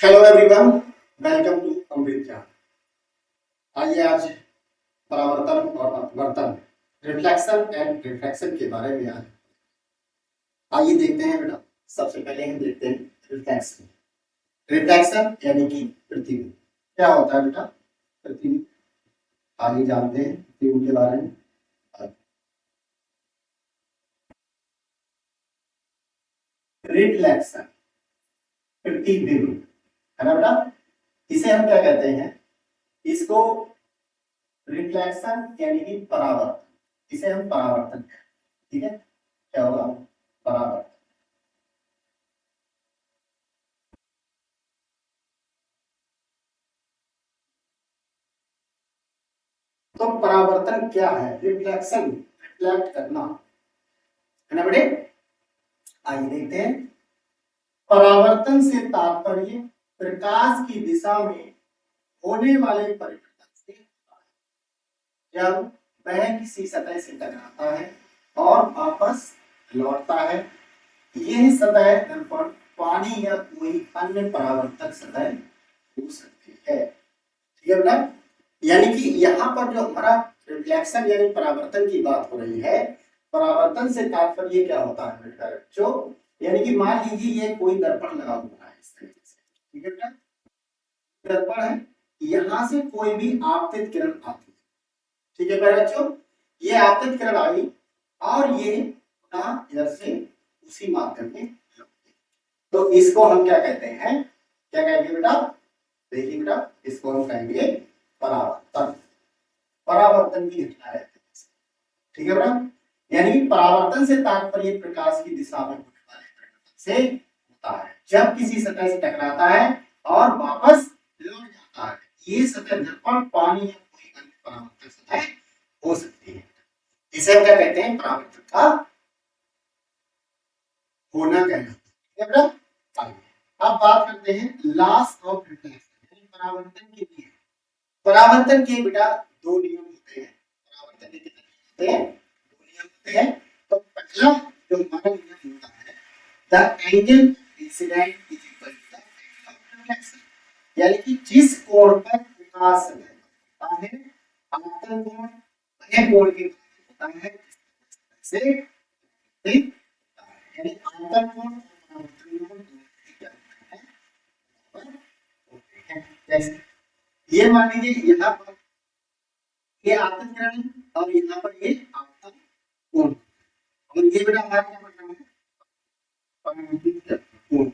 Hello everyone, welcome to अमृत ज्ञान। आइए आज परावर्तन और अपवर्तन, रिफ्लेक्शन एंड रिफ्रैक्शन के बारे में आज आइए देखते हैं बेटा। सबसे पहले हम देखते हैं रिफ्लेक्शन। रिफ्लेक्शन यानी कि प्रतिबिंब। क्या होता है बेटा? प्रतिबिंब। आइए जानते हैं प्रतिबिंब के बारे में। रिफ्लेक्शन प्रतिबिंब है ना बेटा। इसे हम क्या कहते हैं? इसको रिफ्लेक्शन यानी कि परावर्तन, इसे हम परावर्तन कहते हैं। ठीक है, क्या होगा? परावर्तन। तो परावर्तन क्या है? रिफ्लेक्शन, रिफ्लेक्ट करना है ना बेटे। आइए देखते हैं। परावर्तन से तात्पर्य प्रकाश की दिशा में होने वाले परिवर्तन से होता है। जब वह किसी सतह से टकराता है और वापस लौटता है। यह सतह दर्पण, पानी या कोई अन्य परावर्तक सतह हो सकती है। ठीक है बेटा। यानी कि यहाँ पर जो हमारा रिफ्लेक्शन यानी परावर्तन की बात हो रही है, परावर्तन से तात्पर्य क्या होता है बेटा? जो यानी कि मान लीजिए ये कोई दर्पण लगा हुआ है इस तरीके से। ठीक है बेटा, दर्पण है, यहाँ से कोई भी आपतित किरण आती है। ठीक है मेरे बच्चों, ये आपतित किरण आई और ये इधर से उसी माध्यम में, तो इसको हम क्या कहते हैं? क्या कहेंगे बेटा? देखिए बेटा, इसको हम कहेंगे परावर्तन। परावर्तन की घटना है। ठीक है बेटा। यानी कि परावर्तन से तात्पर्य प्रकाश की दिशा में होने वाले परिवर्तन से होता है। जब किसी सतह से टकराता है और वापस लौट जाता है। ये सतह दर्पण, पानी या कोई अन्य परावर्तक सतह हो सकती है। इसे हम क्या कहते हैं? परावर्तन का होना कहना। ठीक है बेटा। अब बात करते हैं लॉस ऑफ रिफ्लेक्शन, परावर्तन के नियम। परावर्तन के बेटा दो नियम होते हैं। परावर्तन के कितने होते हैं? दो नियम होते हैं। तो पहला जो हमारा नियम होता है, the angle incident is equal to the angle of reflection. यानी कि जिस कोण पर प्रकाश होता है, आपतन कोण वह कोण के होता है से यानी आपतन कोण और परावर्तन कोण क्या होता है? जैसे ये मान लीजिए यहाँ पर ये आपतन किरण है और यहाँ पर ये आपतन कोण, और ये बेटा हमारा क्या बन रहा है? परावर्तित कोण।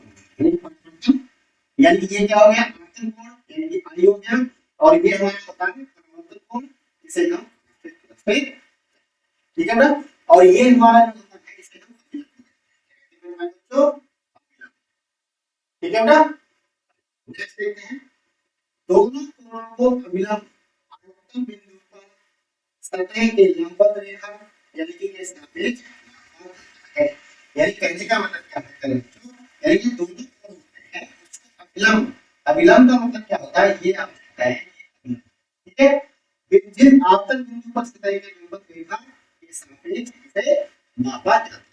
यानी कि ये क्या हो गया? आपतन कोण यानी कि आई हो गया, और ये हमारा होता है परावर्तन कोण, इसे हम फिर। ठीक है बेटा। और ये हमारा जो होता है इसे हम तो ठीक है बेटा। नेक्स्ट देखते हैं। दोनों कोणों को अभिलंब आवर्तन बिंदु पर सतह के लंबवत रेखा यानी कि ये सापेक्ष है। यानी कहने का मतलब क्या है? यानी कि दोनों कोण होते हैं उसको अभिलंब, अभिलंब का मतलब क्या होता है? ये आप है। ठीक है, जिस आपतन बिंदु पर सतह के लंबवत रेखा के सापेक्ष इसे मापा जाता है।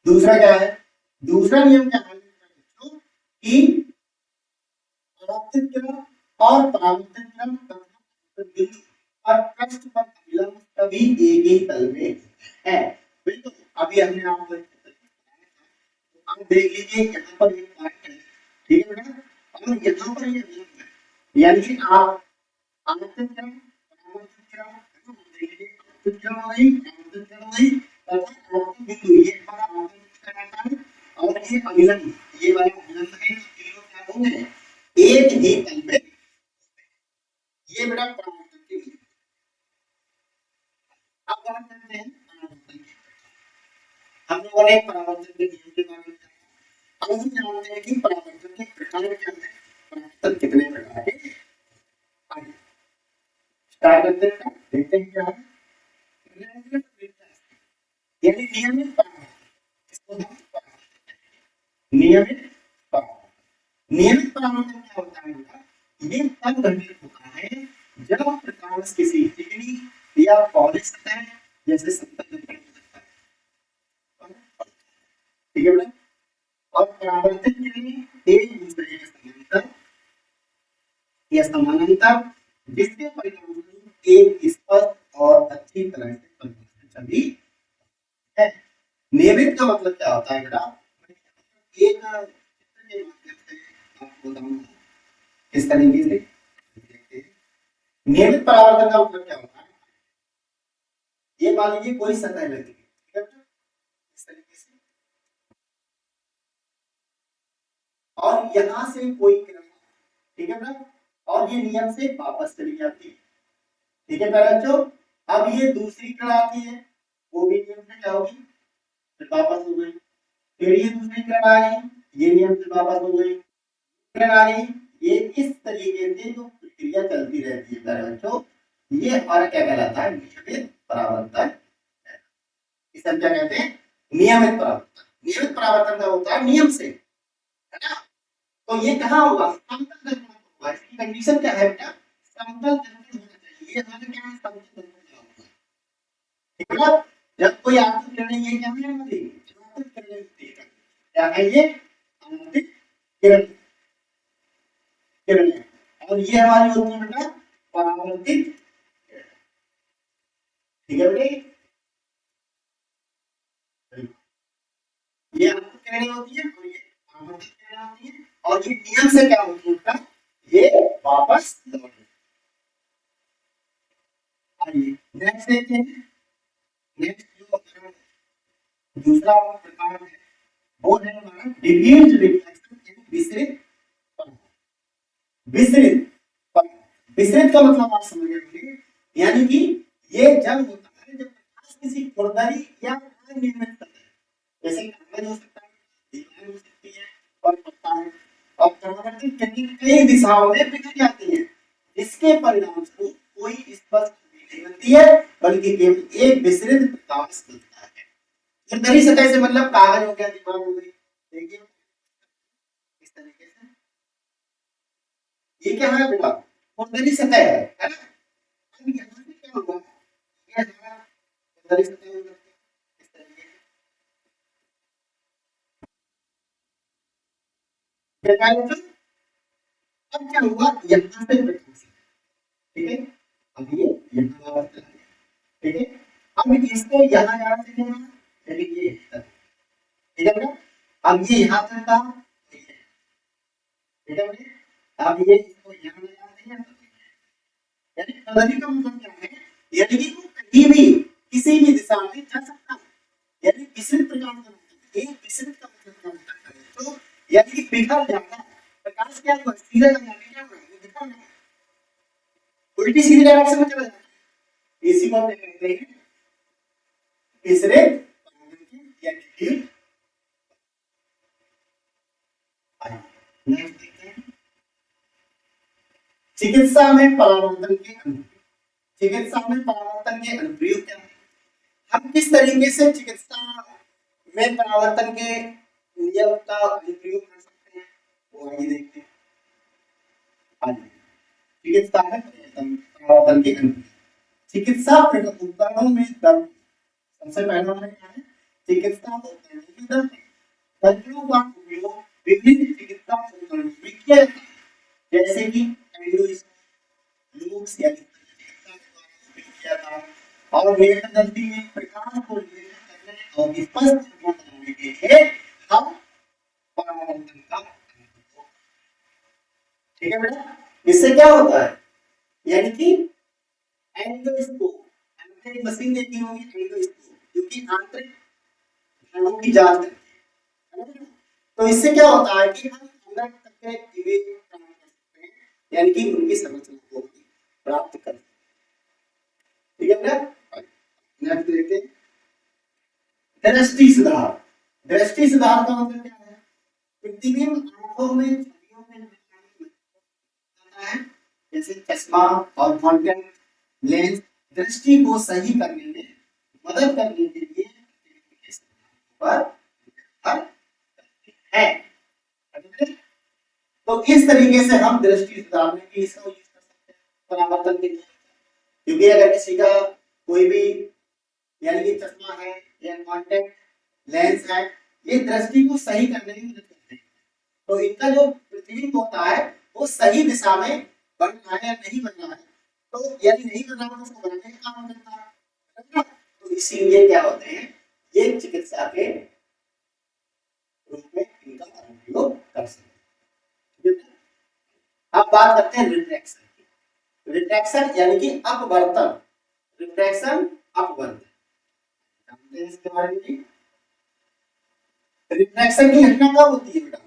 दूसरा क्या है? दूसरा नियम क्या है कि आपतित किरण और परावर्तित किरण बिंदु और पृष्ठ पर अभिलंब तभी एक ही तल में है। बिल्कुल, अभी हमने आपको आप देख लीजिए यहाँ पर एक पॉइंट है। ठीक है बेटा, और यहाँ पर ये अभिलंब है। यानी कि आप आपतित किरण, परावर्तित किरण देख लीजिए, आपतित किरण हो गई, परावर्तित किरण हो गई, तथा आपतित बिंदु ये हमारा आपतित किरण है और ये अभिलंब, ये वाला अभिलंब है। तीनों क्या होंगे? एक ही तल में। ये बेटा परावर्तन के लिए। अब बात करते हैं परावर्तन की। हम लोगों ने परावर्तन के नियम के बारे में जाना। अब हम जानते हैं कि परावर्तन के प्रकार क्या हैं, परावर्तन कितने प्रकार के। आइए स्टार्ट करते हैं, देखते हैं क्या है। यानी नियमित परावर्तन, इसको हम नियमित परावर्तन। नियमित परावर्तन क्या होता है बेटा? ये तब घटित होता है जब प्रकाश किसी चिकनी या पॉलिश सतह जैसे समतल ठीक है बेटा। और परावर्तित के एक दूसरे के समानांतर या समानांतर, जिसके परिणामस्वरूप एक स्पष्ट और अच्छी तरह से परिवर्तन छवि है। नियमित का मतलब क्या होता है बेटा? एक चित्र के माध्यम से आपको बताऊंगा किस तरीके से। नियमित परावर्तन का मतलब क्या होता है? ये मान लीजिए कोई सतह लगी है, ठीक है बेटा, इस तरीके से, और यहां से कोई किरण, ठीक है बेटा, और ये नियम से वापस चली जाती है, ठीक है बच्चों। अब ये दूसरी किरण आती है, वो भी नियम से क्या होगी, फिर वापस हो गई। फिर ये दूसरी किरण आई, ये नियम से वापस हो गई, किरण आई, ये इस तरीके से जो प्रक्रिया चलती रहती है बच्चों, ये हमारा क्या कहलाता है? नियमित परावर्तन। इसे हम क्या कहते हैं? नियमित परावर्तन। नियमित परावर्तन का होता है नियम से, है ना। तो ये कहाँ होगा? समतल दर्पण पर होगा। इसकी कंडीशन क्या है बेटा? समतल दर्पण होना चाहिए। ये हमारे क्या है? समतल दर्पण होगा, ठीक है ना। जब कोई आपकी किरण, ये क्या है हमारी आपतित किरण होती है, क्या है ये? आपतित किरण, किरण। और ये हमारी होती है बेटा परावर्तित, ठीक है बेटे। ये आपतित किरण होती है और ये परावर्तित किरण होती है, और ये नियम से क्या होती है बेटा? ये वापस लौट। आइए नेक्स्ट देखते हैं। नेक्स्ट जो दूसरा प्रकार है वो है हमारा डिफ्यूज रिफ्लेक्शन, विसरित परावर्तन। विसरित परावर्तन, विसरित का मतलब आप समझ गए, यानी कि ये जब होता है जब प्रकाश किसी खुरदरी या अनियमित सतह, जैसे कागज हो सकता है, दीवार हो सकती है, और पत्ता है, और परावर्तित किरणें कई दिशाओं में बिखर जाती हैं, जिसके परिणामस्वरूप कोई स्पष्ट छवि नहीं बनती है, बल्कि केवल एक विसरित प्रकाश मिलता है। खुरदरी सतह से मतलब कागज हो गया, दीवार हो गई, देखिए इस तरीके से, ये क्या है बेटा? खुरदरी सतह है ना। अब यहाँ से क्या होगा? ये हमारा खुरदरी सतह हो जाती है इस तरीके से, अब क्या हुआ? यहाँ से प्रकाश, ठीक है, अब ये यहाँ वापस चला गया, ठीक है। अब इसको यहाँ जाना चाहिए, यानी ये ठीक है बेटा। अब ये यहाँ से था, ठीक है बेटा। अब ये इसको यहाँ ले जाना चाहिए, यानी खुरदरी का मतलब क्या है? यानी कि वो कहीं भी किसी भी दिशा में जा सकता है, यानी विसरित प्रकाश का मतलब, ये विसरित का मतलब क्या होता है? तो यानी कि बिखर जाता है प्रकाश, क्या हुआ? सीधा जाने क्या हुआ? वो बिखर गया, उल्टी सीधी डायरेक्शन में चला जाता है। इसी को हम कहते हैं विसरित परावर्तन या डिफ्यूज। नेक्स्ट देखते हैं चिकित्सा में परावर्तन के अनुप्रयोग। चिकित्सा में परावर्तन के अनुप्रयोग क्या है? हम किस तरीके से चिकित्सा में परावर्तन के नियम का अनुप्रयोग कर सकते हैं, वो आइए देखते हैं। आइए चिकित्सा में परावर्तन के अनुप्रयोग। चिकित्सा उपकरणों में दर्पण, सबसे पहला हमारे क्या है? चिकित्सा उपकरणों में दर्पण। दर्पणों का उपयोग विभिन्न चिकित्सा उपकरणों में किया जाता है, जैसे कि एंडोस्कोप, लूप्स या चिकित्सा के द्वारा उपयोग किया जाता है, और नेत्रदृष्टि में प्रकाश को नियंत्रित करने और स्पष्ट छवियां बनाने के लिए हम परावर्तन का उपयोग, ठीक है बेटा। इससे क्या होता है? यानी कि एंडोस्कोप, आपने एक मशीन देखी होगी एंडोस्कोप, जो कि आंतरिक भागों की जांच करती है ना। तो इससे क्या होता है कि हम अंदर तक के इमेज प्राप्त कर सकते हैं, यानी कि उनकी संरचना को प्राप्त कर सकते हैं, ठीक है बेटा। नेक्स्ट देखते हैं दृष्टि सुधार। दृष्टि सुधार का मतलब क्या है? प्रतिबिंब आंखों में छवियों में होता है, जैसे चश्मा और कॉन्टैक्ट लेंस दृष्टि को सही करने में मदद करने के लिए पर है। तो इस तरीके से हम दृष्टि सुधारने के लिए इसका यूज कर सकते हैं परावर्तन के लिए। क्योंकि अगर किसी का कोई भी यानी कि चश्मा है या कॉन्टैक्ट लेंस है, ये दृष्टि को सही करने में मदद करते हैं। तो इनका जो प्रतिबिंब होता है वो सही दिशा में बढ़ रहा है या नहीं बढ़ रहा है, तो यदि नहीं बढ़ रहा है तो उसको बढ़ाने का काम करता है। तो इसीलिए क्या होते हैं, ये चिकित्सा के रूप में इनका अनुप्रयोग कर सकते हैं। अब बात करते हैं रिफ्रैक्शन की। रिफ्रैक्शन यानी कि अपवर्तन, रिफ्रैक्शन अपवर्तन जानते हैं इसके बारे में। रिफ्रैक्शन की घटना कब होती है बेटा,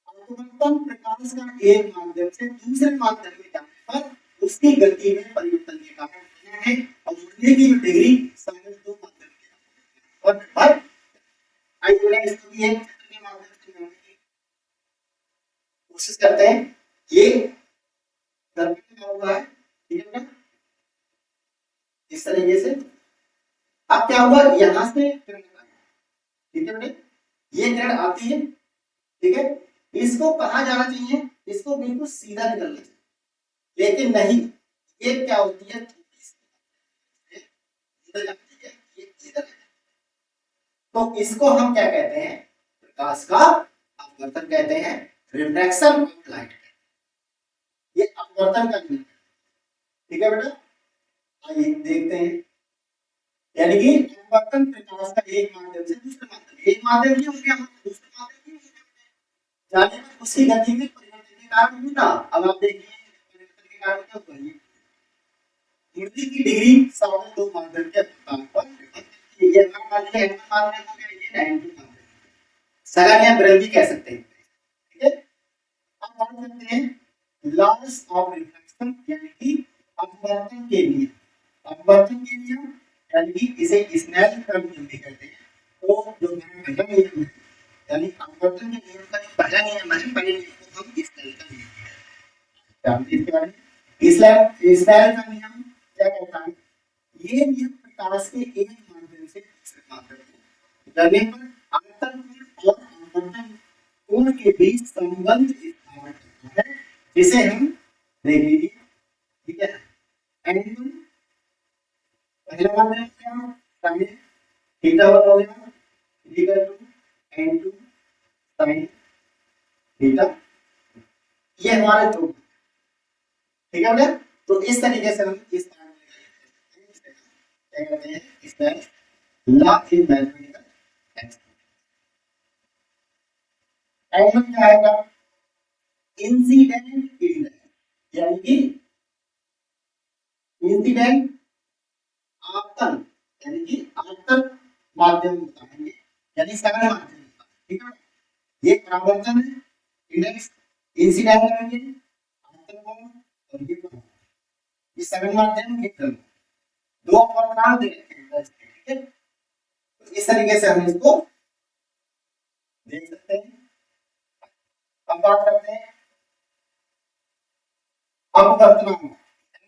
अपवर्तन प्रकाश का एक माध्यम से दूसरे माध्यम में जाने पर उसकी गति में परिवर्तन के कारण होता है और मुड़ने की डिग्री सारे दो माध्यम के और पर आइए इसको भी एक क्षेत्र के माध्यम से जानने की कोशिश करते हैं। ये दर्पण लगा हुआ है, ठीक है ना, इस तरीके से। अब क्या हुआ, यहां से किरण आई, ठीक है बेटे, ये किरण आती है, ठीक है, इसको कहा जाना चाहिए, इसको बिल्कुल सीधा निकलना चाहिए, लेकिन नहीं, ये क्या होती है, तो इसको हम क्या कहते हैं, प्रकाश का अपवर्तन कहते हैं, रिफ्रैक्शन ऑफ लाइट, ये अपवर्तन का नियम है, ठीक है बेटा। आइए देखते हैं, यानी कि अपवर्तन प्रकाश का एक माध्यम से दूसरे माध्यम, एक माध्यम ही हो गया दूसरे माध्यम ही हो गया, जाने में उसकी गति में परिवर्तन के कारण होता। अब आप देखिए परिवर्तन के कारण क्या होता है, मूर्ति की डिग्री सामने दो माध्यम के अनुपात पर ये मान लीजिए n माध्यम हो गया, ये n2 माध्यम, सगान या विरल भी कह सकते हैं, ठीक है। अब बात करते हैं लॉस ऑफ रिफ्रैक्शन यानी कि अपवर्तन के नियम, अपवर्तन के नियम यानी कि इसे स्नेल का नियम भी कहते हैं। तो जो पहला नियम है यानी अपवर्तन के नियम का जो पहला नियम है, पहले नियम को हम स्नेल का नियम जानते हैं। इसके बारे में स्नेल का नियम क्या कहता है, ये नियम प्रकाश के एक माध्यम से दूसरे माध्यम में जाने पर आवर्तन कोण और अपवर्तन कोण के बीच संबंध स्थापित करता है, जिसे हम देख लीजिए, ठीक है। n1 पहला माध्यम क्या sin थीटा1 हो गया equal to n2 sin theta, ये हमारे दो, ठीक है बेटा। तो इस तरीके से हम इस क्या कहते हैं, इसका लॉ इन मैथमेटिकल एक्सपेरिमेंट क्या आएगा, इंसिडेंट इंडेक्स यानी कि इंसिडेंट आपतन यानी कि आपतन माध्यम होता है, यानी सघन माध्यम होता है, ठीक है। ये परावर्तन है, इंडेक्स इंसिडेंट करेंगे आपतन कोण और ये कोण, ये सघन माध्यम के दो अपूर्णांक दे रखे हैं, ठीक है। तो इस तरीके से हम इसको देख सकते हैं। अब बात करते हैं अपवर्तनांक,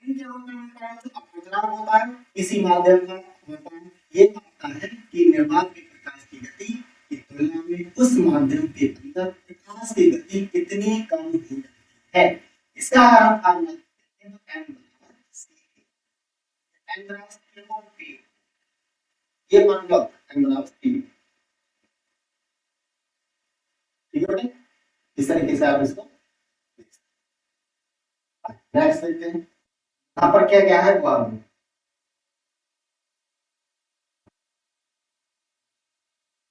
क्या होता है, अपवर्तनांक होता है इसी माध्यम का अपवर्तन, ये मापता है कि निर्वात के प्रकाश की गति की तुलना में उस माध्यम के अंदर प्रकाश की गति कितनी कम हो जाती है। इसका अगर हम फार्मूला देखते हैं तो n बराबर c, n बराबर c अपॉन p, ये फार्मूला n बराबर c, ठीक है। इस तरीके से आप इसको नेक्स्ट देखते हैं, यहाँ पर क्या क्या है वो आप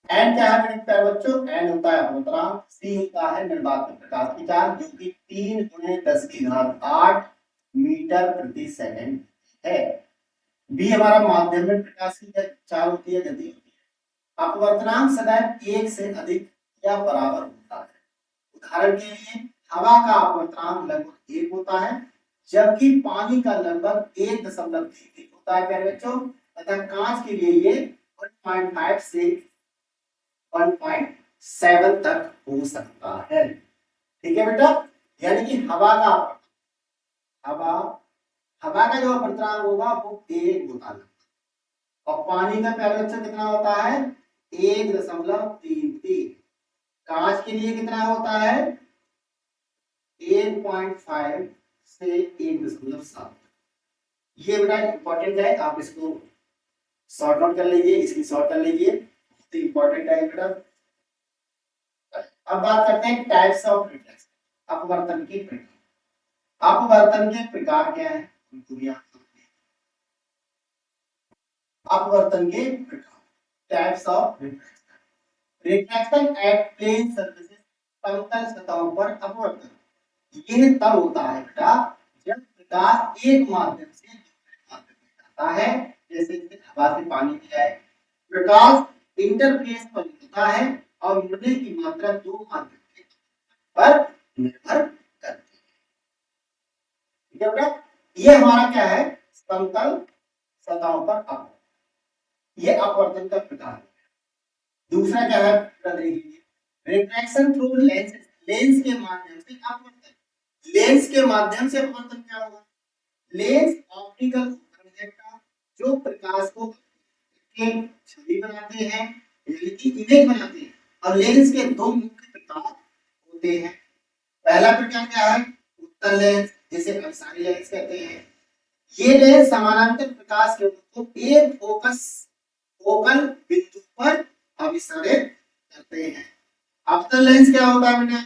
एन क्या है मेरे प्यारे बच्चों, एन होता है अपवर्तनांक, सी होता है निर्वात में प्रकाश की चाल जो कि 3 × 10⁸ मीटर प्रति सेकंड है। बी हमारा माध्यम में प्रकाश की चाल होती है, गति होती है। अपवर्तनांक सदैव 1 से अधिक या बराबर होता है। उदाहरण के लिए हवा का अपवर्तनांक लगभग 1 होता है, जबकि पानी का लगभग 1.3 होता है प्यारे बच्चों, तथा कांच के लिए ये 1.5 से 1.7 तक हो सकता है, ठीक है बेटा। यानी कि हवा का जो अपवर्तनांक होगा वो 1 होता है और पानी का प्यारे बच्चों कितना होता है 1.33, कांच के लिए कितना होता है 1.5 से 1.7। ये बड़ा इंपॉर्टेंट है, आप इसको शॉर्ट नोट कर लीजिए, इसकी शॉर्ट कर लीजिए। इंपॉर्टेंट है बेटा। अब बात करते हैं टाइप्स ऑफ रिफ्लेक्शन, अपवर्तन के प्रकार। अपवर्तन के प्रकार क्या है उनको भी आप समझिए। अपवर्तन के प्रकार, types of reflection. Reflection at plane surfaces, समतल सतहों पर अपवर्तन। यह तब होता है बेटा जब प्रकाश एक माध्यम से दूसरे माध्यम में जाता है, जैसे हवा से पानी में जाए। प्रकाश इंटरफेस पर होता है और मुड़ने की मात्रा दो माध्यम के पर निर्भर करती है। ठीक है बेटा, ये हमारा क्या है, समतल सतहों पर अपवर्तन, ये अपवर्तन का प्रकार है। दूसरा क्या है रिफ्रैक्शन थ्रू लेंस, लेंस के माध्यम से अपवर्तन। लेंस के माध्यम से अपवर्तन क्या होगा, लेंस ऑप्टिकल उपकरण का जो प्रकाश को छवि बनाते हैं यानी कि इमेज बनाते हैं, और लेंस के दो मुख्य प्रकार होते हैं। पहला प्रकार क्या है उत्तल लेंस, जिसे अपसारी लेंस कहते हैं। ये लेंस समानांतर प्रकाश के को एक फोकल बिंदु पर अभिसारित करते हैं। अवतल लेंस क्या होता है बेटा,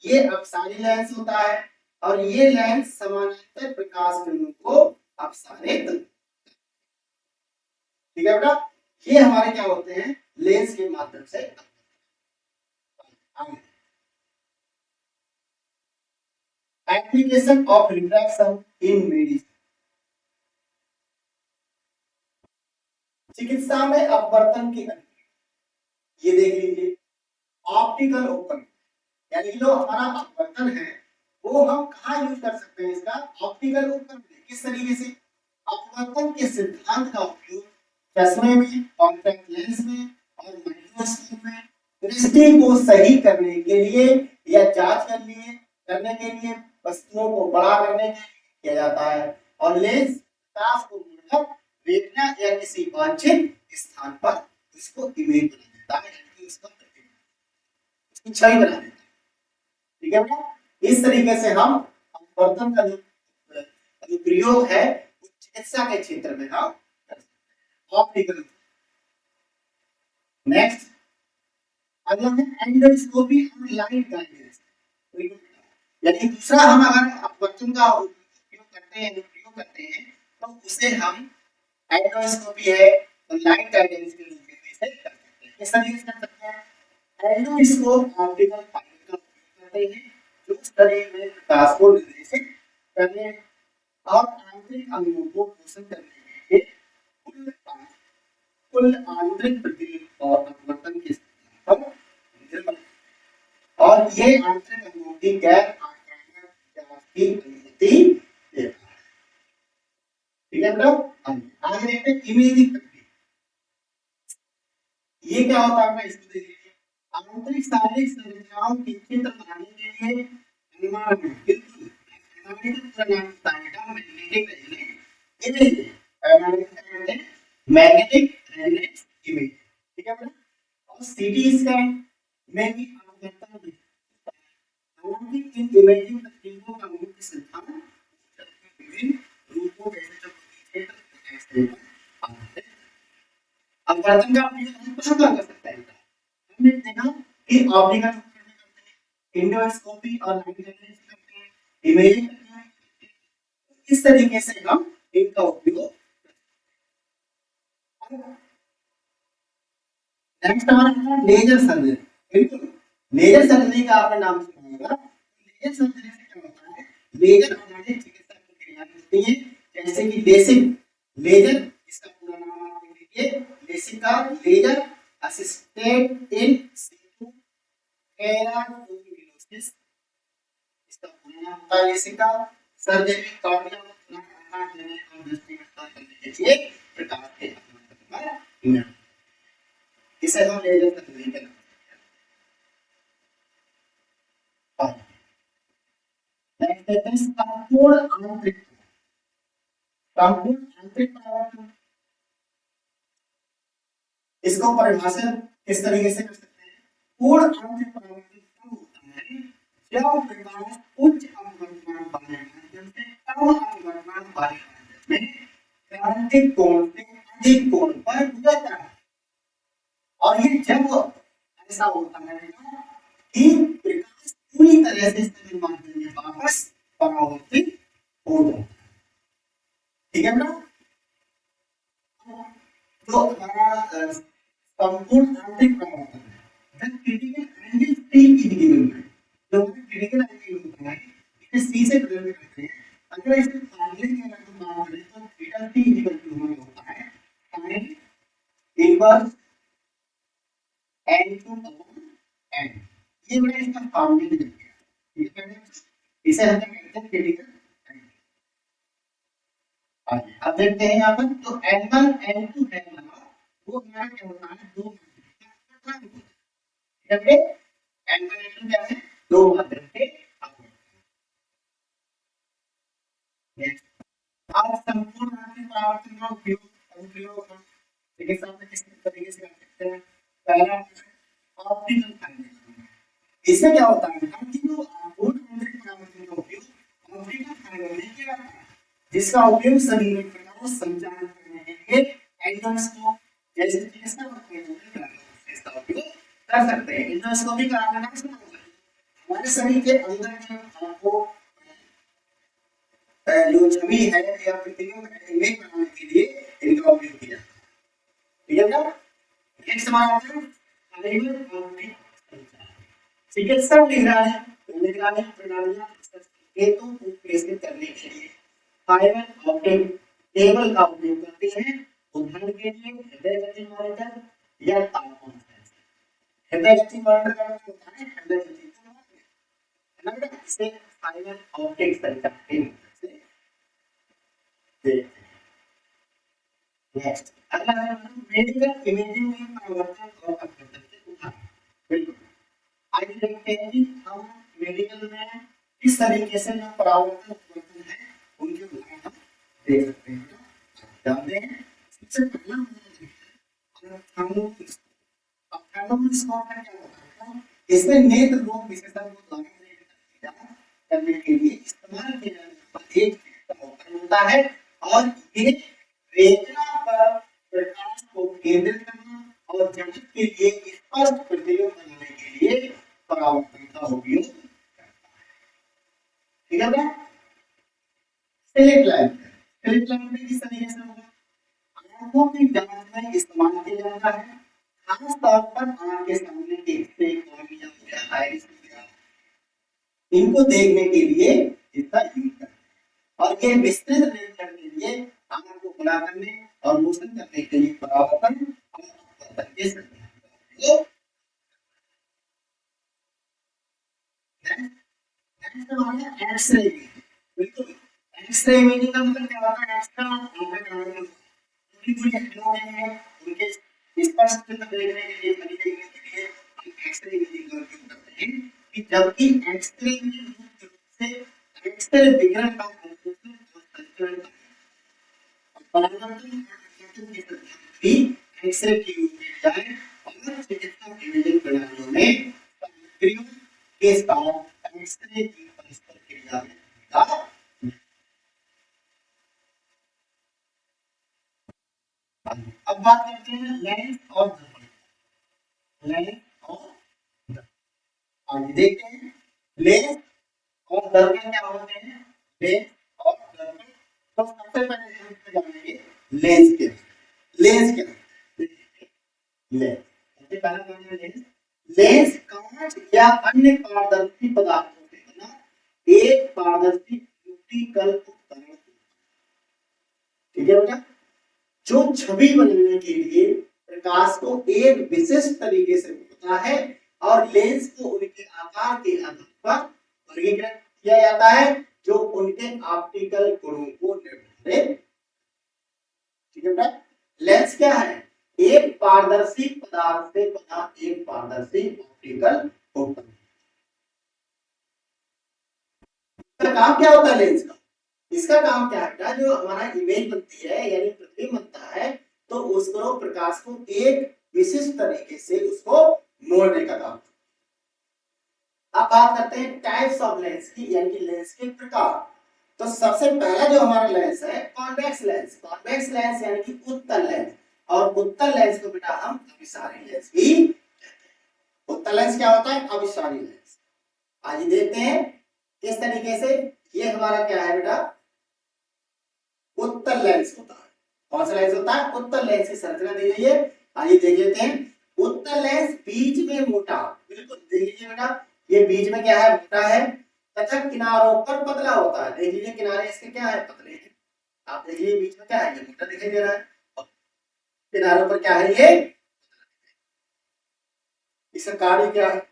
ये अपसारी लेंस होता है और ये लेंस समानांतर प्रकाश किरणों को अपसारित। ठीक है बेटा, ये हमारे क्या होते हैं लेंस के माध्यम से। Application of refraction in medicine, चिकित्सा में अपवर्तन की अनुप्रयोग। ये देख लीजिए ऑप्टिकल उपकरण, यानी जो हमारा अपवर्तन है वो हम कहाँ यूज कर सकते हैं, इसका ऑप्टिकल उपकरण। किस तरीके से, अपवर्तन के सिद्धांत का उपयोग चश्मे में, कॉन्टैक्ट लेंस में और माइक्रोस्कोप में दृष्टि को सही करने के लिए या जांच करने के लिए वस्तुओं को बड़ा करने के लिए किया जाता है। और लेंस प्रकाश को मुड़कर रेटिना या किसी वांछित स्थान पर इसको इमेज बना देता है, यानी उसका उसकी छवि बना देता है। ठीक है बेटा, इस तरीके से हम अपवर्तन का जो प्रयोग है चिकित्सा के क्षेत्र में हम कर सकते हैं। ऑप्टिकल। नेक्स्ट अगला है एंडोस्कोपी और लाइट गाइडेंस। यानी दूसरा हम अगर अपवर्तन का उपयोग करते हैं तो उसे हम एंडोस्कोपी है और लाइट गाइडेंस के रूप में से कर सकते हैं। किस तरीके से कर सकते हैं, एंडोस्कोप ऑप्टिकल फाइबर का उपयोग करते हैं जो शरीर में प्रकाश को निर्देशित करने और आंतरिक अंगों को पोषण करने के लिए कुल आंतरिक प्रतिरोध और अपवर्तन की स्थिति पर निर्भर, और ये आंतरिक अंगों की गैर आक्रामक जांच की अनुमति देता है। ठीक है बेटा, आगे देखते हैं इमेजिंग तकनीक। ये क्या होता है, इसको देखिए आंतरिक शारीरिक संरचनाओं की चित्र बनाने के लिए अनुमान बिल्कुल मैग्नेटिक रेजोनेंस इमेज। ठीक है बेटा, और सीटी स्कैन में भी अपवर्तन दिखता है। हालांकि इन इमेजिंग तकनीकों का मुख्य सिद्धांत विभिन्न रूपों जैसे क्षेत्र एक्सरे पर अपवर्तन का उपयोग हम कहां कर सकते हैं। हमने देखा कि ऑप्टिकल उपकरण में करते हैं, एंडोस्कोपी और लाइट गाइडेंस करते हैं, इमेजिंग करते हैं। इस तरीके से हम इनका उपयोग। नेक्स्ट हमारा लेजर सर्जरी। बिल्कुल लेजर सर्जरी का आपने नाम सुना होगा। लेजर सर्जरी से क्या होता है, लेजर आधारित चिकित्सा प्रक्रिया होती है, जैसे कि लेसिक। लेजर इसका पूरा नाम आप लिख लीजिए, लेसिक का लेजर असिस्टेड इन सिटू केराटोग्लोसिस, इसका पूरा नाम होता है लेसिक का। सर्जरी कॉर्निया को आकार देने और दृष्टि विस्तार करने के लिए प्रकाश के अपवर्तन, इसे हम लेजर सर्जरी कहते हैं। नेक्स्ट देखते हैं संपूर्ण आंतरिक परावर्तन। इसको परिभाषित किस तरीके से कर सकते हैं, पूर्ण आंतरिक परावर्तन तब होता है जब प्रकाश उच्च अपवर्तनांक वाले माध्यम से कम अपवर्तनांक वाले माध्यम में क्रांतिक कोण से अधिक कोण पर गुजरता है। और ये जब ऐसा होता है कि प्रकाश पूरी तरह से स्थगित माध्यम में वापस परावर्तित हो जाता है। ठीक है बेटा, तो हमारा संपूर्ण आंतरिक परावर्तन है, the critical angle T is given by, जो क्रिटिकल एंगल होता है इसे C से रिप्रेजेंट करते हैं। अगर इसके फार्मूले की अगर हम बात करें तो थीटा T इक्वल टू हमें होता है sin inverse n2 upon n। ये मैंने इसका फार्मूला लिख दिया, ठीक है, इसे हम कहते हैं क्रिटिकल एंगल। आगे अब देखते हैं यहाँ पर, तो n1 n2 है हमारा, वो हमारा क्या होता है, दो जबकि n1 n2 क्या है, दो माध्यम के आप संपूर्ण आंतरिक परावर्तन का उपयोग चिकित्सा में किस तरीके से कर सकते हैं। पहला ऑप्टिकल फाइबर, इसमें क्या होता है कि जो आंतरिक परावर्तन का उपयोग ऑप्टिकल फाइबर में किया जाता है, जिसका उपयोग शरीर में प्रकाश संचालन करने के लिए एंडोस्कोप जैसे चिकित्सा उपकरणों में इसका उपयोग कर सकते हैं। एंडोस्कोपी कराना हमारे शरीर के अंदर जो आपको जो छवि है या प्रतिबिंब है इमेज बनाने के लिए इनका उपयोग किया जाता है। ठीक है ना, नेक्स्ट हमारा आता है फाइबर ऑप्टिक चिकित्सा निगरानी प्रणालियां हेतु को प्रेषित करने के लिए फाइबर ऑप्टिक केबल का उपयोग करते हैं। उदाहरण के लिए हृदय गति मॉनिटर या तापमान सेंसर। हृदय गति मॉनिटर का मतलब होता है हृदय गति है ना बेटा, इसे फाइबर ऑप्टिक सेंसर के नेक्स्ट अगला है मेडिकल इमेजिंग में परिवर्तन और अपवर्तन के उदाहरण। बिल्कुल, आइए देखते हैं कि हम मेडिकल में किस तरीके से जो परावर्तन अपवर्तन है उनके उदाहरण हम देख सकते हैं। जानते हैं सबसे पहला ऑप्थेल्मोस्कोप है, क्या होता है, इसमें नेत्र रोग विशेषज्ञ द्वारा करने के लिए इस्तेमाल किया जाने वाला एक उपकरण होता है, और ये रेटिना पर प्रकाश को केंद्रित करना और जगत के लिए स्पष्ट प्रतिबिंब बनाने के लिए परावर्तन का उपयोग करता है। ठीक है ना, स्लिट लैंप में किस तरीके से होगा, आंखों की जांच में इस्तेमाल किया जाता है, खास तौर पर आंख के सामने के हिस्से कॉर्निया या आइरिस इनको देखने के लिए इसका यूज करते हैं, और ये विस्तृत निरीक्षण के लिए आंख को खुला करने और रोशन करने के लिए परावर्तन और अपवर्तन के सिद्धांत एक्सरे। बिल्कुल, एक्सरे इमेजिंग का मतलब क्या होता है, एक्सरा उनके स्पष्ट चित्र देखने के लिए बनी देखने के लिए हम एक्सरे इमेजिंग का उपयोग करते हैं। कि जबकि एक्सरे इमेजिंग से एक्सरे विकिरण का भी एक्सरे की उपयोग जाए और चिकित्सा इमेजिंग प्रणालियों में सामग्रियों के साथ एक्सरे की परस्पर क्रिया में अब बात करते हैं लेंस और दर्पण। लेंस और दर्पण आगे देखते हैं, लेंस और दर्पण क्या होते हैं। लेंस और दर्पण, तो सबसे पहले हम जानेंगे लेंस क्या। लेंस क्या लेंस, सबसे पहला जानेंगे लेंस। लेंस कांच या अन्य पारदर्शी पदार्थों से बना एक पारदर्शी ऑप्टिकल उपकरण। ठीक है बेटा, जो छवि बनाने के लिए प्रकाश को एक विशिष्ट तरीके से होता है और लेंस को उनके आकार के आधार पर वर्गीकृत किया जाता है जो उनके ऑप्टिकल गुणों को निर्धारित। ठीक है बेटा, लेंस क्या है, एक पारदर्शी पदार्थ से बना एक पारदर्शी ऑप्टिकल उपकरण। इसका काम क्या होता है लेंस का, इसका काम क्या है, जो हमारा इमेज बनती है यानी प्रतिबिंब बनता है, तो उसको प्रकाश को एक विशिष्ट तरीके से उसको मोड़ने का काम। अब बात करते हैं टाइप्स ऑफ लेंस की, यानी कि लेंस के प्रकार। तो सबसे पहला जो हमारा लेंस है कॉन्वेक्स लेंस। कॉन्वेक्स लेंस यानी कि उत्तल लेंस, और उत्तल लेंस को बेटा हम अभिसारी लेंस भी कहते हैं। उत्तल लेंस क्या होता है? अभिसारी लेंस। आइए देखते हैं किस तरीके से ये हमारा क्या है बेटा, उत्तल लेंस होता है। कौन सा लेंस होता है? उत्तल लेंस की संरचना दी गई है। आइए देख लेते हैं। उत्तल लेंस बीच में मोटा, बिल्कुल देख लीजिए बेटा, ये बीच में क्या है? मोटा है तथा किनारों पर पतला होता है। देख लीजिए किनारे इसके क्या है? पतले हैं। आप देखिए बीच में क्या है? ये मोटा दिखाई दे रहा है, किनारों पर क्या है? ये इसका कार्य क्या है?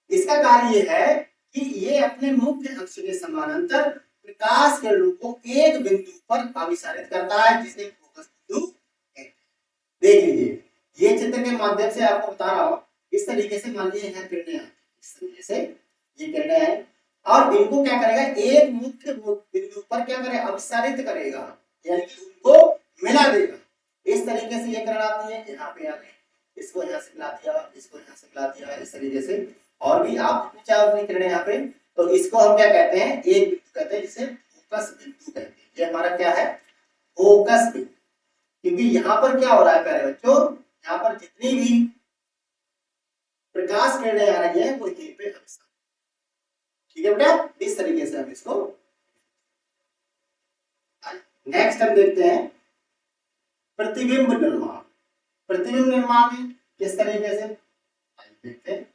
इसका कार्य ये है कि ये अपने मुख्य अक्ष के समानांतर प्रकाश किरणों को एक बिंदु पर अभिसारित करता है, जिसे फोकस बिंदु कहते हैं। देख लीजिए ये चित्र के माध्यम से आपको बता रहा हूं। इस तरीके से मान लीजिए यहाँ किरणें हैं, इस तरीके से ये किरणें हैं और इनको क्या करेगा? एक मुख्य बिंदु पर क्या करेगा? अभिसारित करेगा, यानी कि उनको मिला देगा। इस तरीके से ये किरण आती है, यहाँ पे आ गई, इसको यहाँ से मिला दिया, इसको यहाँ से मिला दिया, इस तरीके से। और भी आप चाहे अपनी किरणें यहाँ पे, तो इसको हम क्या कहते हैं? एक बिंदु कहते हैं, जिसे फोकस बिंदु कहते हैं। ये हमारा क्या है? फोकस बिंदु। क्योंकि यहाँ पर क्या हो रहा है प्यारे बच्चों, यहाँ पर जितनी भी प्रकाश किरणें आ रही है वो यहीं पे अभिसारित। ठीक है बेटा, इस तरीके से हम इसको। नेक्स्ट हम देखते हैं प्रतिबिंब निर्माण। प्रतिबिंब निर्माण में किस तरीके से देखते हैं?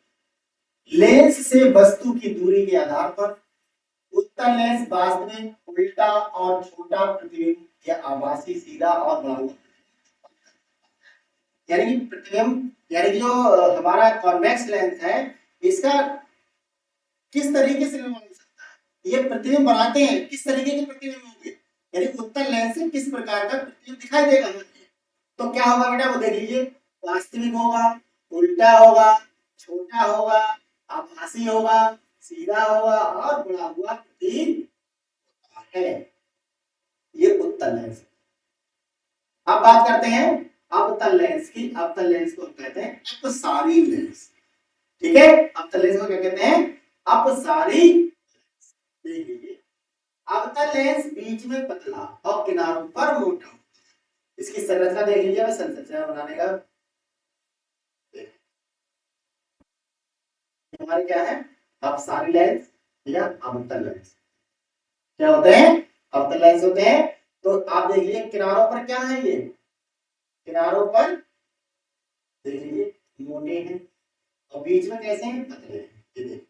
लेंस से वस्तु की दूरी के आधार पर उत्तल लेंस वास्तविक, उल्टा और छोटा प्रतिबिंब या आभासी, सीधा और बड़ा, यानी कि प्रतिबिंब, यानी कि जो हमारा कॉन्वेक्स लेंस है इसका किस तरीके से निर्माण हो सकता है? ये प्रतिबिंब बनाते हैं, किस तरीके के प्रतिबिंब होंगे? यानी उत्तल लेंस से किस प्रकार का प्रतिबिंब दिखाई देगा हमें? तो क्या होगा बेटा, वो देख लीजिए। वास्तविक होगा, उल्टा होगा, छोटा होगा, आभासी होगा, सीधा होगा और बड़ा हुआ प्रतिबिंब है। ये उत्तल लेंस। अब बात करते हैं अवतल लेंस की। अवतल लेंस को कहते हैं अपसारी लेंस। ठीक है, अवतल लेंस को क्या कहते हैं? अपसारी लेंस। देख लीजिए, अवतल लेंस बीच में पतला और किनारों पर मोटा। इसकी संरचना देख लीजिए, मैं संरचना बनाने का। हमारे क्या है? अपसारी लेंस या अवतल लेंस। क्या होते हैं? अवतल लेंस होते हैं। तो आप देख लीजिए किनारों पर क्या है? ये किनारों पर देख लीजिए मोटे हैं और बीच में कैसे हैं? पतले हैं। ये देखिए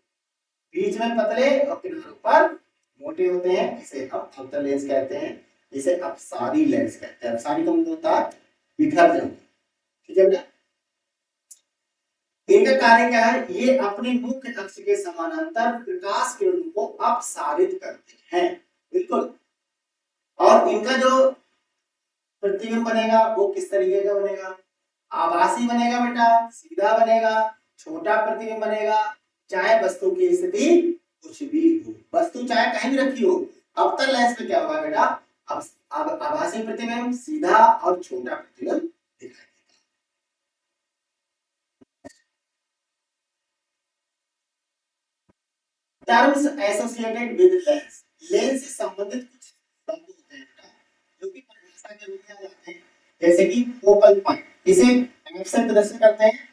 बीच में पतले और किनारों पर मोटे होते हैं, इसे हम अवतल लेंस कहते हैं। इसे अपसारी लेंस कहते हैं। अपसारी का मतलब होता है बिखर जाना। ठीक है बेटा, इनका कार्य क्या है? ये अपने मुख्य अक्ष के समानांतर प्रकाश किरणों को अपसारित करते हैं, बिल्कुल। और इनका जो प्रतिबिंब बनेगा वो किस तरीके का बनेगा? आभासी बनेगा बेटा, सीधा बनेगा, छोटा प्रतिबिंब बनेगा, चाहे वस्तु की स्थिति कुछ भी हो, वस्तु चाहे कहीं भी रखी हो। अवतल लेंस में क्या होगा बेटा? आभासी प्रतिबिंब, सीधा और छोटा प्रतिबिंब दिखाई देगा। Terms associated with lens. Lens से संबंधित कुछ शब्द होते हैं बेटा, जो कि परिभाषा के रूप में आ जाते हैं, जैसे कि फोकल पॉइंट। इसे एफ से प्रदर्शित करते हैं,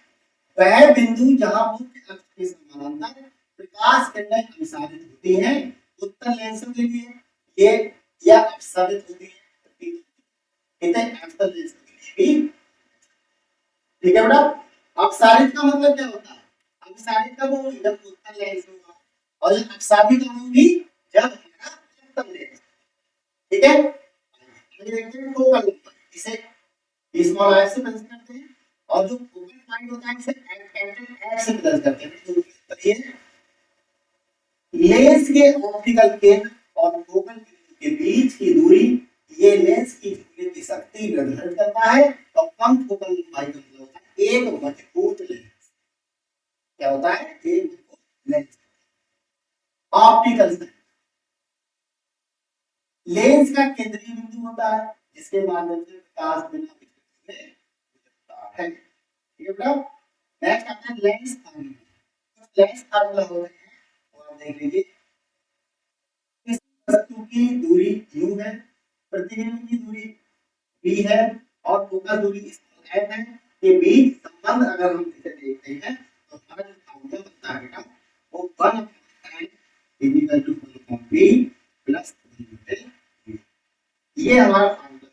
वह बिंदु जहां मुख्य अक्ष के समानांतर प्रकाश किरणें अभिसारित होती हैं। उत्तल लेंसों के लिए ये या अपसारित होती है, इसे अवतल लेंसों के लिए भी। ठीक है बेटा, अपसारित का मतलब क्या होता है? अपसारित का वो जब उत्तल लेंस होगा और अपसारित का वो भी जब हमारा उत्तल लेंस। ठीक है, ये देखते हैं फोकल पॉइंट, इसे स्मॉल एफ से प्रदर्शित करते हैं और जो फोकल पॉइंट होता है इसे कैपिटल एफ से प्रदर्शित करते हैं। तो ये लेंस के ऑप्टिकल केंद्र और फोकल बिंदु के बीच की दूरी, ये लेंस की झुकने की शक्ति निर्धारित करता है। और कम फोकल लंबाई का मतलब होता है एक मजबूत लेंस। क्या होता है? एक मजबूत लेंस। ऑप्टिकल लेंस का केंद्रीय बिंदु होता है, जिसके माध्यम से प्रकाश बिना विचलित होता है। ठीक है बेटा, नेक्स्ट आता है लेंस फार्मूला। लेंस फार्मूला होता है, और देख लीजिए, इस वस्तु की दूरी u है, प्रतिबिंब की दूरी v है और फोकस दूरी f है। के बीच संबंध अगर हम इसे देखते हैं तो हमारा जो फॉर्मूला बनता है बेटा वो 1/n equal to 1/b plus 1/a, ये हमारा formula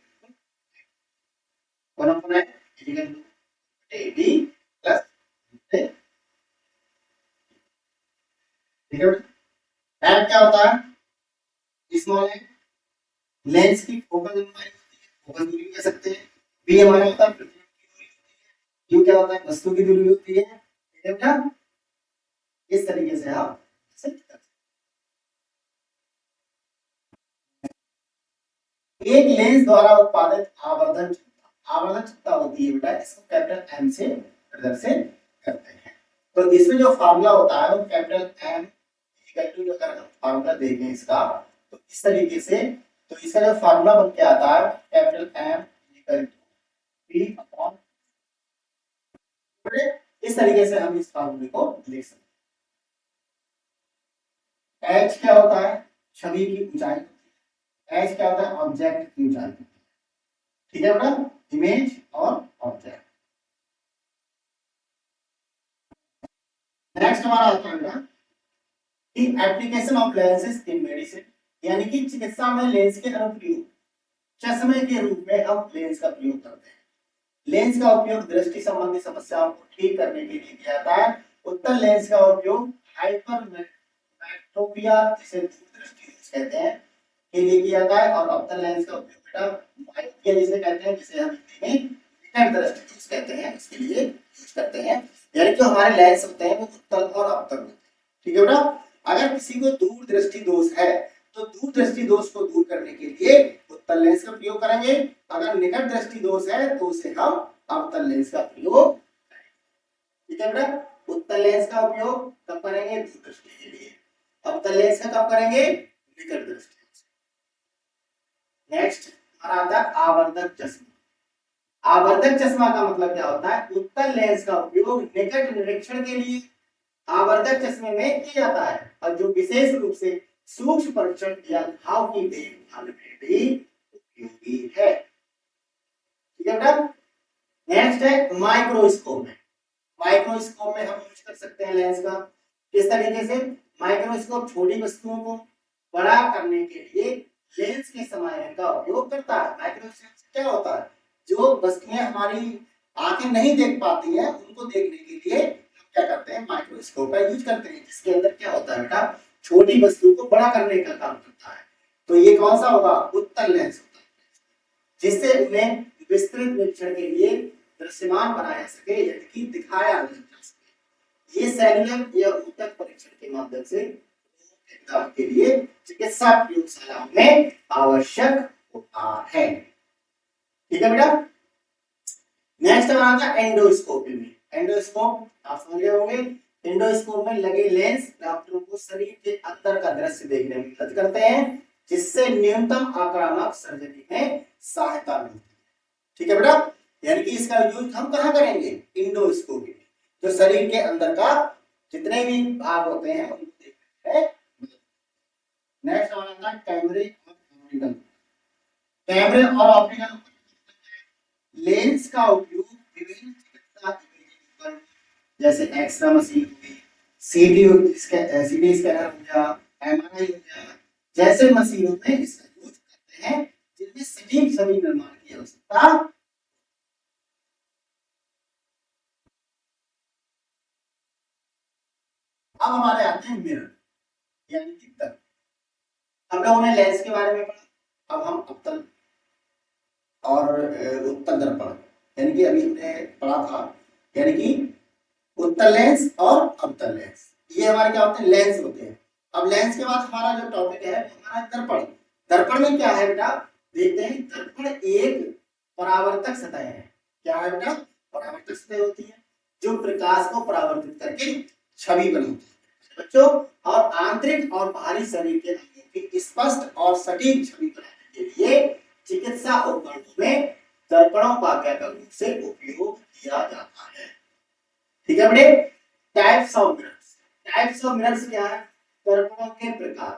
1/n equal to ab plus 1/a। ठीक है बेटा, n क्या होता है स्मॉल है, लेंस की फोकल लंबाई होती है, फोकल दूरी कह सकते हैं। b हमारा होता है प्रतिबिंब की दूरी होती है, u क्या होता है वस्तु की दूरी होती है। ठीक है बेटा, इस तरीके से आप इसे कर सकते हैं। एक लेंस द्वारा उत्पादित आवर्धन क्षमता होती है बेटा, इसको कैपिटल एम से प्रदर्शित करते हैं। तो इसमें जो फार्मूला होता है वो कैपिटल एम इक्वल टू, अगर हम फार्मूला देखें इसका तो इस तरीके से, तो इसका जो फार्मूला बन के आता है capital M equal to P upon, इस तरीके से हम इस फार्मूले को लिख सकते हैं। एच क्या होता है छवि की ऊंचाई, एच क्या होता है ऑब्जेक्ट की ऊंचाई। ठीक है बेटा, इमेज और ऑब्जेक्ट। नेक्स्ट हमारा आता है बेटा कि application of lenses in medicine, यानी कि चिकित्सा में लेंस के अनुप्रयोग। चश्मे के रूप में हम लेंस का प्रयोग करते हैं। लेंस का उपयोग दृष्टि संबंधी समस्याओं को ठीक करने के लिए किया जाता है। उत्तल लेंस का उपयोग हाइपरमेट्रोपिया, जिसे दूरदृष्टि दोष कहते हैं, के लिए किया जाता है। और अवतल लेंस का उपयोग बेटा मायोपिया जिसे कहते हैं, जिसे हम हिंदी में निकट दृष्टि दोष कहते हैं, उसके लिए यूज करते हैं। यानी जो हमारे लेंस होते हैं वो उत्तल और अवतल होते हैं। ठीक है बेटा, अगर किसी को दूरदृष्टि दोष है तो दूरदृष्टि दोष को दूर करने के लिए उत्तल लेंस का प्रयोग करेंगे। अगर निकट दृष्टि दोष है तो उसे हम अवतल लेंस का प्रयोग करेंगे। ठीक है बेटा, उत्तल लेंस का उपयोग कब करेंगे दूरदृष्टि के लिए, अवतल लेंस का कब करेंगे निकट दृष्टि। नेक्स्ट हमारा आता है आवर्धक चश्मा। आवर्धक चश्मा का मतलब क्या होता है, उत्तल लेंस का उपयोग निकट निरीक्षण के लिए आवर्धक चश्मे में किया जाता है, और जो विशेष रूप से सूक्ष्म परीक्षण या घाव की देखभाल में भी उपयोगी है। ठीक है बेटा, नेक्स्ट है माइक्रोस्कोप। माइक्रोस्कोप में हम यूज कर सकते हैं लेंस का, किस तरीके से, माइक्रोस्कोप छोटी वस्तुओं को बड़ा करने के लिए लेंस के समायोजन का उपयोग करता है। माइक्रोस्कोप से क्या होता है, जो वस्तुएं हमारी आंखें नहीं देख पाती हैं उनको देखने के लिए हम क्या करते हैं माइक्रोस्कोप का यूज करते हैं, जिसके अंदर क्या होता है बेटा छोटी वस्तु को बड़ा करने का काम करता है। तो ये कौन सा होगा उत्तल लेंस होता है, जिससे उन्हें विस्तृत निरीक्षण के लिए दृश्यमान बनाया जा सके, यानी कि दिखाया जा सके। ये सेलुलर या ऊतक परीक्षण के माध्यम से के लिए चिकित्सा प्रयोगशालाओं में आवश्यक होता है। ठीक है बेटा, नेक्स्ट हमारा था एंडोस्कोपी में। एंडोस्कोप आप समझ गए होंगे, एंडोस्कोप में लगे लेंस डॉक्टरों को शरीर के अंदर का दृश्य देखने में मदद करते हैं, जिससे न्यूनतम आक्रामक सर्जरी में सहायता मिलती है। ठीक है बेटा, यानी कि इसका यूज हम कहाँ करेंगे एंडोस्कोपी में, जो शरीर के अंदर का जितने भी भाग होते हैं उनको देखने में। नेक्स्ट हमारा था कैमरे और ऑप्टिकल। कैमरे और ऑप्टिकल लेंस का उपयोग विभिन्न चिकित्सा उपकरण जैसे एक्सरे मशीन हो गई, सीटी स्कैनर हो गया, एमआरआई हो गया, जैसे मशीनों में इसका यूज करते हैं, जिनमें सटीक छवि निर्माण की आवश्यकता। अब हमारे आते हैं मिरर, यानी कि दर्पण। हम लोगों ने लेंस के बारे में पढ़ा, अब हम अवतल और उत्तल दर्पण, यानी कि अभी हमने पढ़ा था, यानी कि उत्तल लेंस और अवतल लेंस, ये हमारे क्या होते हैं लेंस होते हैं। अब लेंस के बाद हमारा जो टॉपिक है हमारा दर्पण। दर्पण में क्या है बेटा देखते हैं, दर्पण एक परावर्तक सतह है। क्या है बेटा परावर्तक सतह होती है जो प्रकाश को परावर्तित करके छवि बनाती है बच्चों, और आंतरिक और बाहरी शरीर के अंगों की स्पष्ट और सटीक छवि बनाने के लिए चिकित्सा उपकरणों में दर्पणों का व्यापक रूप से उपयोग किया जाता है। ठीक है बेटे, types of mirrors. Types of mirrors क्या है, दर्पणों के प्रकार।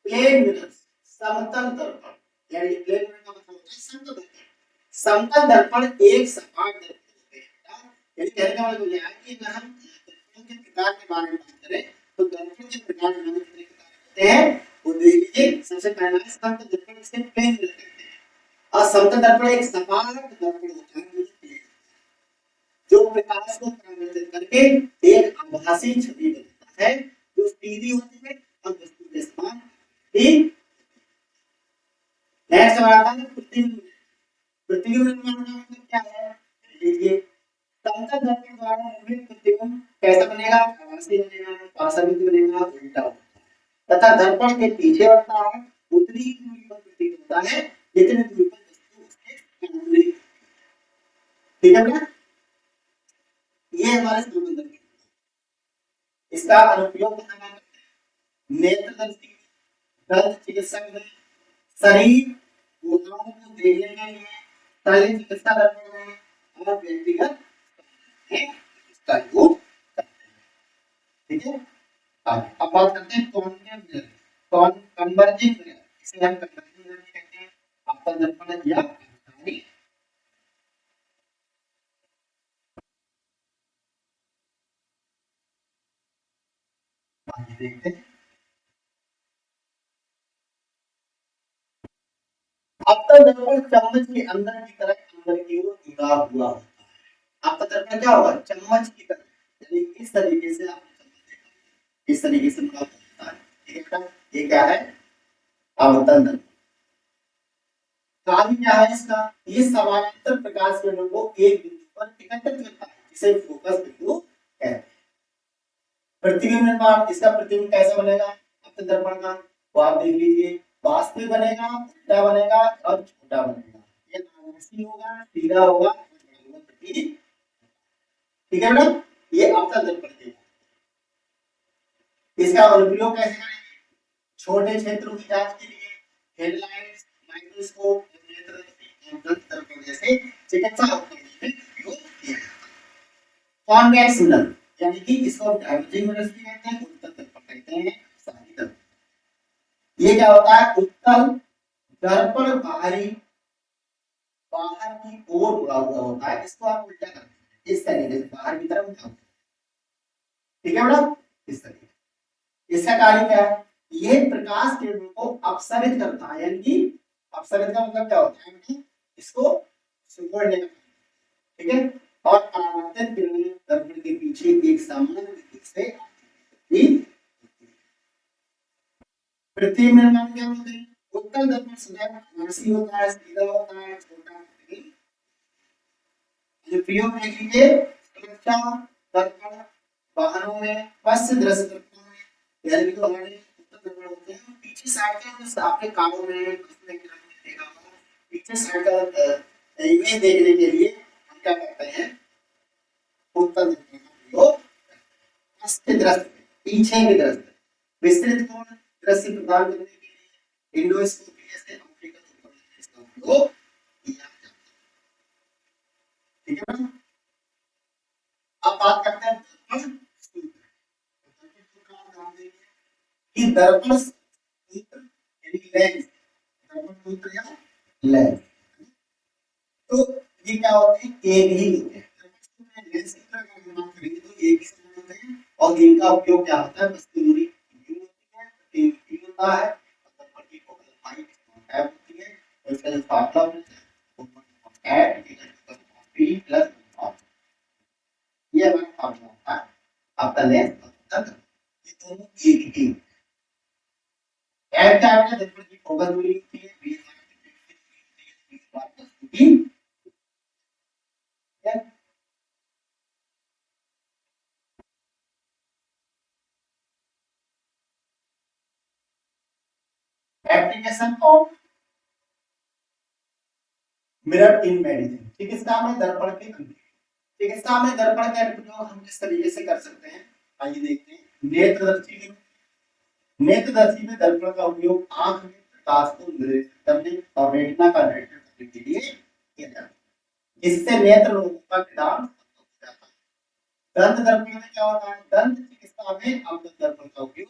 प्लेन मिरर्स, समतल दर्पण, यानी प्लेन मिरर का मतलब होता है समतल दर्पण। समतल दर्पण एक सपाट दर्पण होते हैं यानी कहने का मतलब ये है कि अगर हम दर्पणों के प्रकार के बारे में बात करें तो दर्पण के प्रकार में कितने प्रकार होते हैं वो देख लीजिए। सबसे पहला है समतल दर्पण, इसके प्लेन मिरर कहते हैं। और समतल दर्पण एक सपाट दर्पण होता है जो प्रकाश को परावर्तित करके एक आभासी छवि बनाता है जो सीधी होती है और वस्तु के समान। ठीक, नेक्स्ट आता है प्रतिबिंब। प्रतिबिंब निर्माण का मतलब क्या है, देखिए समतल दर्पण द्वारा निर्मित प्रतिबिंब कैसा बनेगा, आभासी बनेगा, पार्श्विक बनेगा, उल्टा होगा तथा दर्पण के पीछे होता है उतनी ही दूरी पर प्रतीत होता है जितनी दूरी पर वस्तु उसके सामने। ठीक है बेटा, ये हमारे समतल दर्पण। इसका अनुप्रयोग कहाँ करते हैं, नेत्रदर्शी, दंत चिकित्सक में, शरीर गुहाओं को देखने के लिए, शल्य चिकित्सा दर्पण में और व्यक्तिगत इसका यूज करते हैं। ठीक है, अब बात करते हैं कॉन्केव मिरर, कन्वर्जिंग मिरर, इसे हम कन्वर्जिंग मिरर कहते हैं। आपका दर्पण या देखते हैं। आपका दर्पण चम्मच के अंदर की तरफ अंदर की ओर जुड़ा हुआ होता है। आपका दर्पण क्या होगा, चम्मच की तरह, यानी इस तरीके से आप इस तरीके से मुड़ा होता है। ठीक है बेटा, ये क्या है, आवतन दर्पण। कार्य क्या है इसका, ये समानांतर प्रकाश किरणों को एक बिंदु पर एकत्रित करता है जिसे फोकस बिंदु कहते हैं। प्रतिबिंब निर्माण, इसका प्रतिबिंब कैसा बनेगा आपके दर्पण का, वो आप देख लीजिए, वास्तविक बनेगा, उल्टा बनेगा और छोटा बनेगा। ये आभासी होगा, सीधा होगा, ठीक है बेटा, ये आपका दर्पण है। इसका अनुप्रयोग कैसे करेंगे, छोटे क्षेत्रों की जांच के लिए हेडलाइट्स, माइक्रोस्कोप, नेत्रदर्शी और दंत दर्पण जैसे चिकित्सा उपकरणों में उपयोग किया जाता है। कॉन्वेक्स मिरर, यानी कि इसको डाइवर्जिंग मिरर भी कहते हैं, उत्तल दर्पण कहते हैं, सारी दर्पण। ये क्या होता है, उत्तल दर्पण बाहर की ओर मुड़ा हुआ होता है, इसको आप उल्टा करते हैं इस तरीके से बाहर की तरफ उठाओ। ठीक है बेटा, इस तरीके। इसका कार्य क्या है, ये प्रकाश किरणों को अपसरित करता है, यानी कि अपसरित का मतलब क्या होता है, इसको सिकुड़ने का। ठीक है, और परावर्तित किरणें दर्पण के पीछे एक सामान्य बिंदु से प्रतिबिंब निर्माण क्या होते हैं, उत्तल दर्पण सदैव आभासी होता है, सीधा होता है, छोटा अनुप्रयोग देखेंगे सुरक्षा दर्पण, वाहनों में, पश्च दृश्य दर्पण में, यानी कि हमारे उत्तल दर्पण होते हैं पीछे साइड का, जो आपने कारों में उसमें देखा होगा, पीछे साइड का इमेज देखने के लिए हम क्या करते हैं, उत्तल दर्पण का प्रयोग, पश्च दृश्य पीछे की दृश्य, विस्तृत कोण दृश्य प्रदान करने के लिए इंडोस्कोपी जैसे ऑप्टिकल उपकरण इसका उपयोग किया जाता है। ठीक है ना, अब बात करते हैं दर्पण सूत्र। दर्पण सूत्र आप ध्यान देंगे कि दर्पण सूत्र यानी लेंस, दर्पण सूत्र या लेंस, तो ये क्या होते हैं, एक ही होते हैं। दर्पण सूत्र या लेंस सूत्र अगर हम बात करेंगे तो एक ही समान होते हैं और इनका उपयोग क्या होता है, वस्तु दूरी u होती है, t होता है, दर्पण की फोकल लंबाई f होती है, और इसका जो फार्मूला होता है वो f p प्लस ये हमारा फार्मूला होता है आपका लेंस और ये दोनों एक ही। f क्या है, दर्पण की फोकल दूरी होती है, b हमारा application of mirror in medicine. चिकित्सा में दर्पण के अनुप्रयोग, चिकित्सा में दर्पण का उपयोग हम किस तरीके से कर सकते हैं, आइए देखते हैं। नेत्रदर्शी, नेत्रदर्शी में दर्पण का उपयोग आंख में प्रकाश को निर्देशित करने और रेटिना का निरीक्षण करने के लिए किया जाता है, इससे नेत्र रोगों का निदान हो जाता है। दंत दर्पण में क्या होता है, दंत चिकित्सा में आपका दर्पण का उपयोग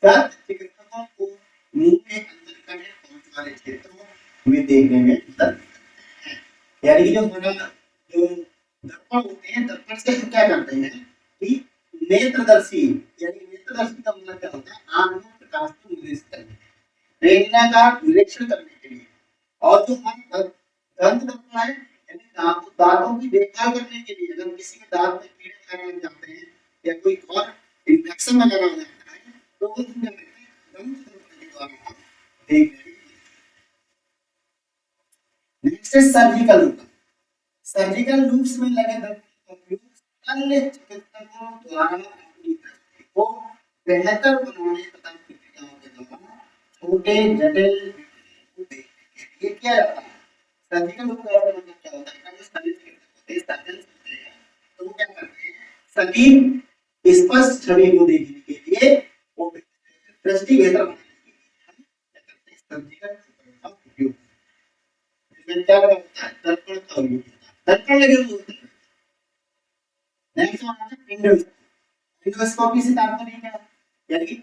दंत चिकित्सकों को मुंह के अंदर का पहुंच वाले क्षेत्रों में देखने में मदद, यानी कि जो हमारा जो दर्पण होते हैं, दर्पण से हम क्या करते हैं कि नेत्रदर्शी, यानी नेत्रदर्शी का मतलब क्या होता है, आंख में प्रकाश को निर्देशित करने, रेटिना का निरीक्षण करने के लिए। और जो हमारा दंत दर्पण है, यानी दांतों की देखभाल करने के लिए, अगर किसी के दांत में कीड़े वगैरह लग जाते हैं या कोई और इन्फेक्शन वगैरह हो जाता है तो वो हम क्या करते हैं, दंत दर्पण के द्वारा हम देख लेते हैं। नेक्स्ट है सर्जिकल लूप। सर्जिकल लूप्स में लगे दर्पण का उपयोग अन्य चिकित्सकों द्वारा अपनी दृष्टि को बेहतर बनाने तथा प्रक्रियाओं के दौरान छोटे जटिल को देखने के लिए किया जाता है। सर्जिकल लूप का मतलब क्या होता है, जो शरीर के होते हैं सर्जन होते हैं, तो वो क्या करते हैं, सटीक स्पष्ट छवि को देखने के लिए, वो दृष्टि बेहतर बनाने के लिए हम क्या करते हैं, सर्जिकल का उपयोग। इसमें क्या होता है, दर्पण का उपयोग होता है, दर्पण लगे हुए होते हैं। नेक्स्ट वन है एंडोस्कोपी। एंडोस्कोपी से तात्पर्य क्या है, यानी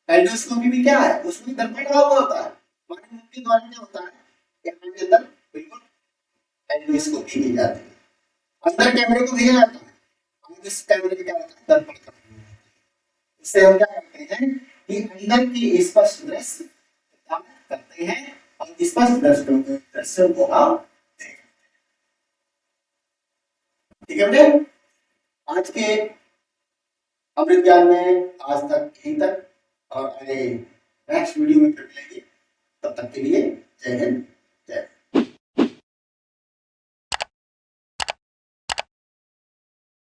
एंडोस्कोपी भी क्या है, उसमें दर्पण लगा हुआ होता है, हमारे मुंह के द्वारा क्या होता है, यहाँ के अंदर बिल्कुल एंडोस्कोपी की जाती है, अंदर कैमरे को भेजा जाता है, और इस कैमरे में क्या होता है, दर्पण का, इससे हम क्या करते हैं कि अंदर की स्पष्ट दृश्य प्राप्त करते हैं और स्पष्ट दृश्यों को हम देखते हैं। ठीक है बेटे, आज के अमृत ज्ञान में आज तक यहीं तक, और आगे नेक्स्ट वीडियो में फिर मिलेंगे, तब तक के लिए जय हिंद।